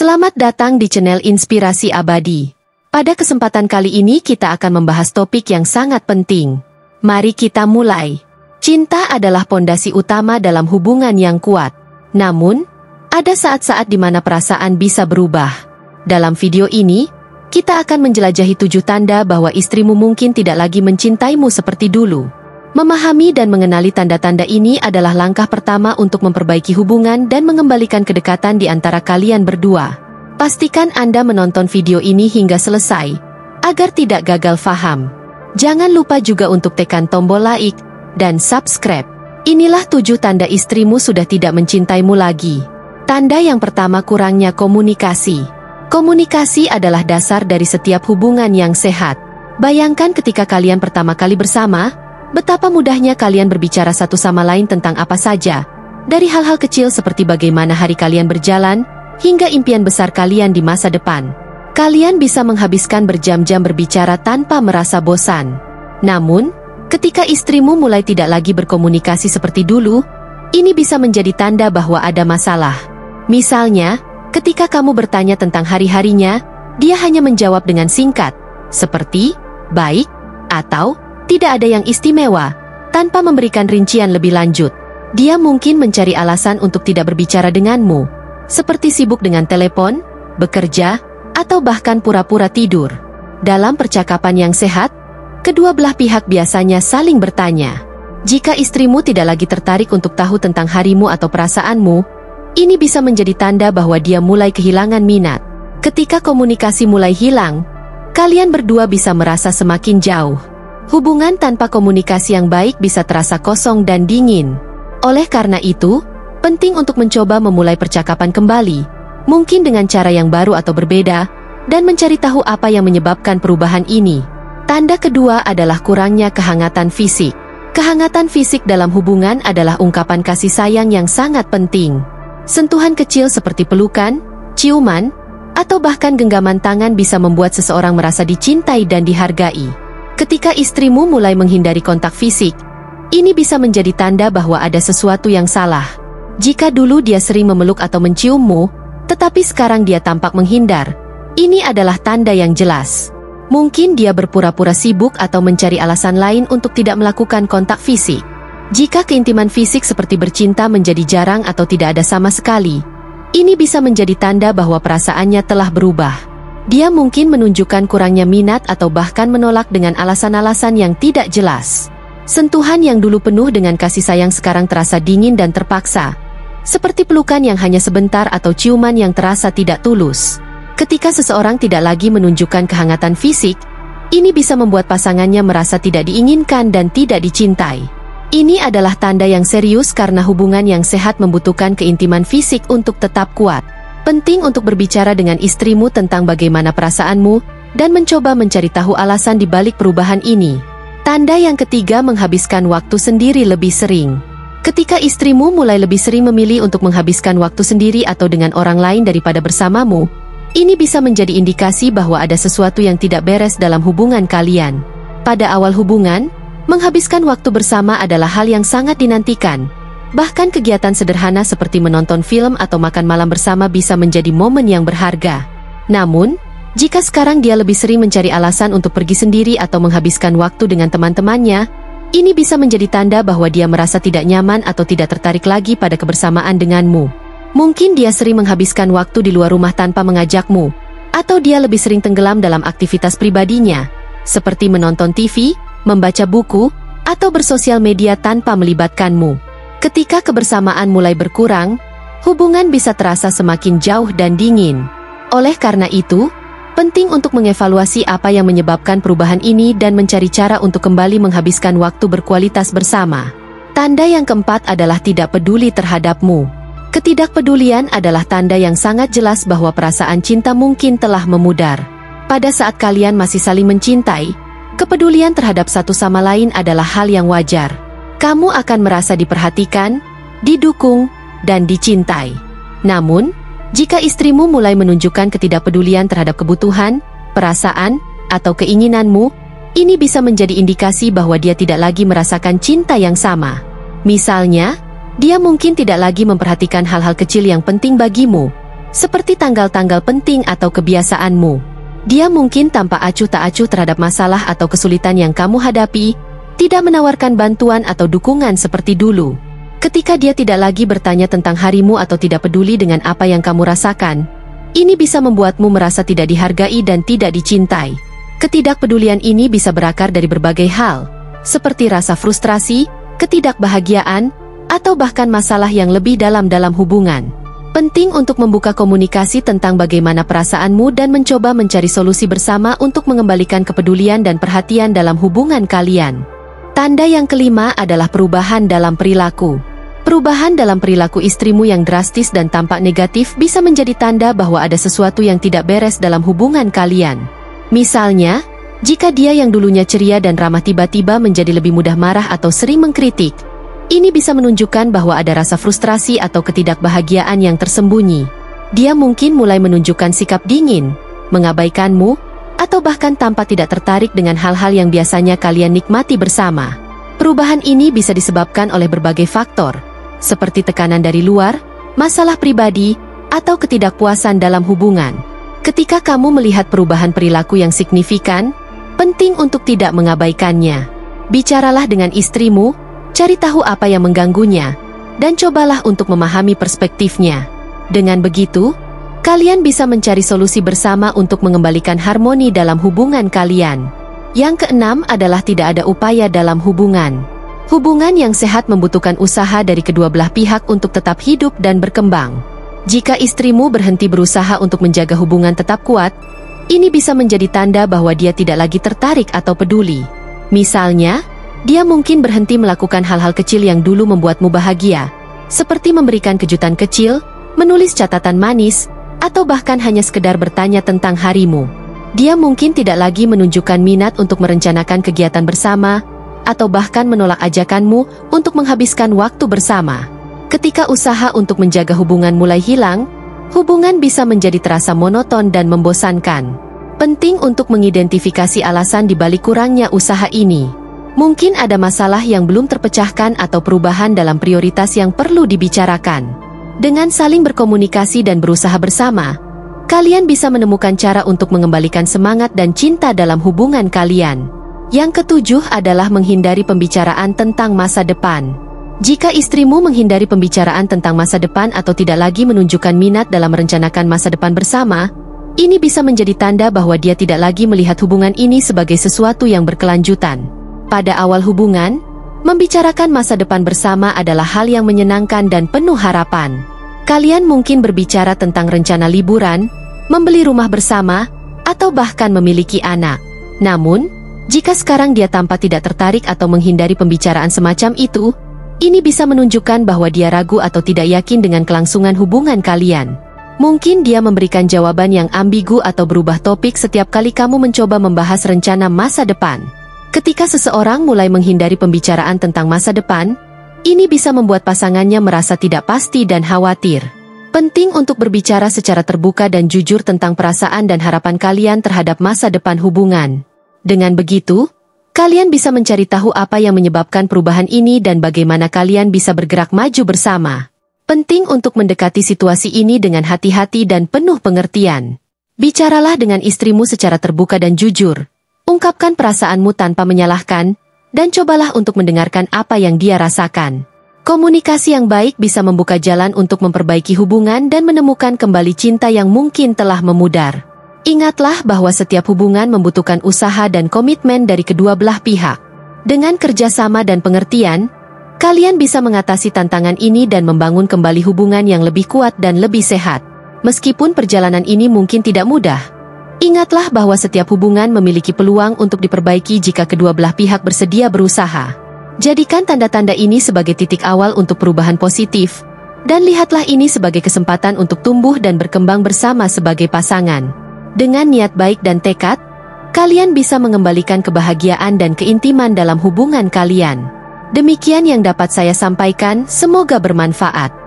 Selamat datang di channel Inspirasi Abadi. Pada kesempatan kali ini kita akan membahas topik yang sangat penting. Mari kita mulai. Cinta adalah pondasi utama dalam hubungan yang kuat. Namun, ada saat-saat di mana perasaan bisa berubah. Dalam video ini, kita akan menjelajahi 7 tanda bahwa istrimu mungkin tidak lagi mencintaimu seperti dulu. Memahami dan mengenali tanda-tanda ini adalah langkah pertama untuk memperbaiki hubungan dan mengembalikan kedekatan di antara kalian berdua. Pastikan Anda menonton video ini hingga selesai, agar tidak gagal faham. Jangan lupa juga untuk tekan tombol like dan subscribe. Inilah 7 tanda istrimu sudah tidak mencintaimu lagi. Tanda yang pertama, kurangnya komunikasi. Komunikasi adalah dasar dari setiap hubungan yang sehat. Bayangkan ketika kalian pertama kali bersama, betapa mudahnya kalian berbicara satu sama lain tentang apa saja, dari hal-hal kecil seperti bagaimana hari kalian berjalan, hingga impian besar kalian di masa depan. Kalian bisa menghabiskan berjam-jam berbicara tanpa merasa bosan. Namun, ketika istrimu mulai tidak lagi berkomunikasi seperti dulu, ini bisa menjadi tanda bahwa ada masalah. Misalnya, ketika kamu bertanya tentang hari-harinya, dia hanya menjawab dengan singkat, seperti, baik, atau tidak ada yang istimewa, tanpa memberikan rincian lebih lanjut. Dia mungkin mencari alasan untuk tidak berbicara denganmu, seperti sibuk dengan telepon, bekerja, atau bahkan pura-pura tidur. Dalam percakapan yang sehat, kedua belah pihak biasanya saling bertanya. Jika istrimu tidak lagi tertarik untuk tahu tentang harimu atau perasaanmu, ini bisa menjadi tanda bahwa dia mulai kehilangan minat. Ketika komunikasi mulai hilang, kalian berdua bisa merasa semakin jauh. Hubungan tanpa komunikasi yang baik bisa terasa kosong dan dingin. Oleh karena itu, penting untuk mencoba memulai percakapan kembali, mungkin dengan cara yang baru atau berbeda, dan mencari tahu apa yang menyebabkan perubahan ini. Tanda kedua adalah kurangnya kehangatan fisik. Kehangatan fisik dalam hubungan adalah ungkapan kasih sayang yang sangat penting. Sentuhan kecil seperti pelukan, ciuman, atau bahkan genggaman tangan bisa membuat seseorang merasa dicintai dan dihargai. Ketika istrimu mulai menghindari kontak fisik, ini bisa menjadi tanda bahwa ada sesuatu yang salah. Jika dulu dia sering memeluk atau menciummu, tetapi sekarang dia tampak menghindar, ini adalah tanda yang jelas. Mungkin dia berpura-pura sibuk atau mencari alasan lain untuk tidak melakukan kontak fisik. Jika keintiman fisik seperti bercinta menjadi jarang atau tidak ada sama sekali, ini bisa menjadi tanda bahwa perasaannya telah berubah. Dia mungkin menunjukkan kurangnya minat atau bahkan menolak dengan alasan-alasan yang tidak jelas. Sentuhan yang dulu penuh dengan kasih sayang sekarang terasa dingin dan terpaksa, seperti pelukan yang hanya sebentar atau ciuman yang terasa tidak tulus. Ketika seseorang tidak lagi menunjukkan kehangatan fisik, ini bisa membuat pasangannya merasa tidak diinginkan dan tidak dicintai. Ini adalah tanda yang serius karena hubungan yang sehat membutuhkan keintiman fisik untuk tetap kuat. Penting untuk berbicara dengan istrimu tentang bagaimana perasaanmu dan mencoba mencari tahu alasan di balik perubahan ini. Tanda yang ketiga, menghabiskan waktu sendiri lebih sering. Ketika istrimu mulai lebih sering memilih untuk menghabiskan waktu sendiri atau dengan orang lain daripada bersamamu, ini bisa menjadi indikasi bahwa ada sesuatu yang tidak beres dalam hubungan kalian. Pada awal hubungan, menghabiskan waktu bersama adalah hal yang sangat dinantikan. Bahkan kegiatan sederhana seperti menonton film atau makan malam bersama bisa menjadi momen yang berharga. Namun, jika sekarang dia lebih sering mencari alasan untuk pergi sendiri atau menghabiskan waktu dengan teman-temannya, ini bisa menjadi tanda bahwa dia merasa tidak nyaman atau tidak tertarik lagi pada kebersamaan denganmu. Mungkin dia sering menghabiskan waktu di luar rumah tanpa mengajakmu, atau dia lebih sering tenggelam dalam aktivitas pribadinya, seperti menonton TV, membaca buku, atau bersosial media tanpa melibatkanmu. Ketika kebersamaan mulai berkurang, hubungan bisa terasa semakin jauh dan dingin. Oleh karena itu, penting untuk mengevaluasi apa yang menyebabkan perubahan ini dan mencari cara untuk kembali menghabiskan waktu berkualitas bersama. Tanda yang keempat adalah tidak peduli terhadapmu. Ketidakpedulian adalah tanda yang sangat jelas bahwa perasaan cinta mungkin telah memudar. Pada saat kalian masih saling mencintai, kepedulian terhadap satu sama lain adalah hal yang wajar. Kamu akan merasa diperhatikan, didukung, dan dicintai. Namun, jika istrimu mulai menunjukkan ketidakpedulian terhadap kebutuhan, perasaan, atau keinginanmu, ini bisa menjadi indikasi bahwa dia tidak lagi merasakan cinta yang sama. Misalnya, dia mungkin tidak lagi memperhatikan hal-hal kecil yang penting bagimu, seperti tanggal-tanggal penting atau kebiasaanmu. Dia mungkin tampak acuh tak acuh terhadap masalah atau kesulitan yang kamu hadapi, tidak menawarkan bantuan atau dukungan seperti dulu. Ketika dia tidak lagi bertanya tentang harimu atau tidak peduli dengan apa yang kamu rasakan, ini bisa membuatmu merasa tidak dihargai dan tidak dicintai. Ketidakpedulian ini bisa berakar dari berbagai hal, seperti rasa frustrasi, ketidakbahagiaan, atau bahkan masalah yang lebih dalam hubungan. Penting untuk membuka komunikasi tentang bagaimana perasaanmu dan mencoba mencari solusi bersama untuk mengembalikan kepedulian dan perhatian dalam hubungan kalian. Tanda yang kelima adalah perubahan dalam perilaku. Perubahan dalam perilaku istrimu yang drastis dan tampak negatif bisa menjadi tanda bahwa ada sesuatu yang tidak beres dalam hubungan kalian. Misalnya, jika dia yang dulunya ceria dan ramah tiba-tiba menjadi lebih mudah marah atau sering mengkritik, ini bisa menunjukkan bahwa ada rasa frustrasi atau ketidakbahagiaan yang tersembunyi. Dia mungkin mulai menunjukkan sikap dingin, mengabaikanmu, atau bahkan tampak tidak tertarik dengan hal-hal yang biasanya kalian nikmati bersama. Perubahan ini bisa disebabkan oleh berbagai faktor, seperti tekanan dari luar, masalah pribadi, atau ketidakpuasan dalam hubungan. Ketika kamu melihat perubahan perilaku yang signifikan, penting untuk tidak mengabaikannya. Bicaralah dengan istrimu, cari tahu apa yang mengganggunya, dan cobalah untuk memahami perspektifnya. Dengan begitu, kalian bisa mencari solusi bersama untuk mengembalikan harmoni dalam hubungan kalian. Yang keenam adalah tidak ada upaya dalam hubungan. Hubungan yang sehat membutuhkan usaha dari kedua belah pihak untuk tetap hidup dan berkembang. Jika istrimu berhenti berusaha untuk menjaga hubungan tetap kuat, ini bisa menjadi tanda bahwa dia tidak lagi tertarik atau peduli. Misalnya, dia mungkin berhenti melakukan hal-hal kecil yang dulu membuatmu bahagia, seperti memberikan kejutan kecil, menulis catatan manis, atau bahkan hanya sekedar bertanya tentang harimu. Dia mungkin tidak lagi menunjukkan minat untuk merencanakan kegiatan bersama, atau bahkan menolak ajakanmu untuk menghabiskan waktu bersama. Ketika usaha untuk menjaga hubungan mulai hilang, hubungan bisa menjadi terasa monoton dan membosankan. Penting untuk mengidentifikasi alasan di balik kurangnya usaha ini. Mungkin ada masalah yang belum terpecahkan atau perubahan dalam prioritas yang perlu dibicarakan. Dengan saling berkomunikasi dan berusaha bersama, kalian bisa menemukan cara untuk mengembalikan semangat dan cinta dalam hubungan kalian. Yang ketujuh adalah menghindari pembicaraan tentang masa depan. Jika istrimu menghindari pembicaraan tentang masa depan atau tidak lagi menunjukkan minat dalam merencanakan masa depan bersama, ini bisa menjadi tanda bahwa dia tidak lagi melihat hubungan ini sebagai sesuatu yang berkelanjutan. Pada awal hubungan, membicarakan masa depan bersama adalah hal yang menyenangkan dan penuh harapan. Kalian mungkin berbicara tentang rencana liburan, membeli rumah bersama, atau bahkan memiliki anak. Namun, jika sekarang dia tampak tidak tertarik atau menghindari pembicaraan semacam itu, ini bisa menunjukkan bahwa dia ragu atau tidak yakin dengan kelangsungan hubungan kalian. Mungkin dia memberikan jawaban yang ambigu atau berubah topik setiap kali kamu mencoba membahas rencana masa depan. Ketika seseorang mulai menghindari pembicaraan tentang masa depan, ini bisa membuat pasangannya merasa tidak pasti dan khawatir. Penting untuk berbicara secara terbuka dan jujur tentang perasaan dan harapan kalian terhadap masa depan hubungan. Dengan begitu, kalian bisa mencari tahu apa yang menyebabkan perubahan ini dan bagaimana kalian bisa bergerak maju bersama. Penting untuk mendekati situasi ini dengan hati-hati dan penuh pengertian. Bicaralah dengan istrimu secara terbuka dan jujur. Ungkapkan perasaanmu tanpa menyalahkan, dan cobalah untuk mendengarkan apa yang dia rasakan. Komunikasi yang baik bisa membuka jalan untuk memperbaiki hubungan dan menemukan kembali cinta yang mungkin telah memudar. Ingatlah bahwa setiap hubungan membutuhkan usaha dan komitmen dari kedua belah pihak. Dengan kerjasama dan pengertian, kalian bisa mengatasi tantangan ini dan membangun kembali hubungan yang lebih kuat dan lebih sehat. Meskipun perjalanan ini mungkin tidak mudah, ingatlah bahwa setiap hubungan memiliki peluang untuk diperbaiki jika kedua belah pihak bersedia berusaha. Jadikan tanda-tanda ini sebagai titik awal untuk perubahan positif, dan lihatlah ini sebagai kesempatan untuk tumbuh dan berkembang bersama sebagai pasangan. Dengan niat baik dan tekad, kalian bisa mengembalikan kebahagiaan dan keintiman dalam hubungan kalian. Demikian yang dapat saya sampaikan, semoga bermanfaat.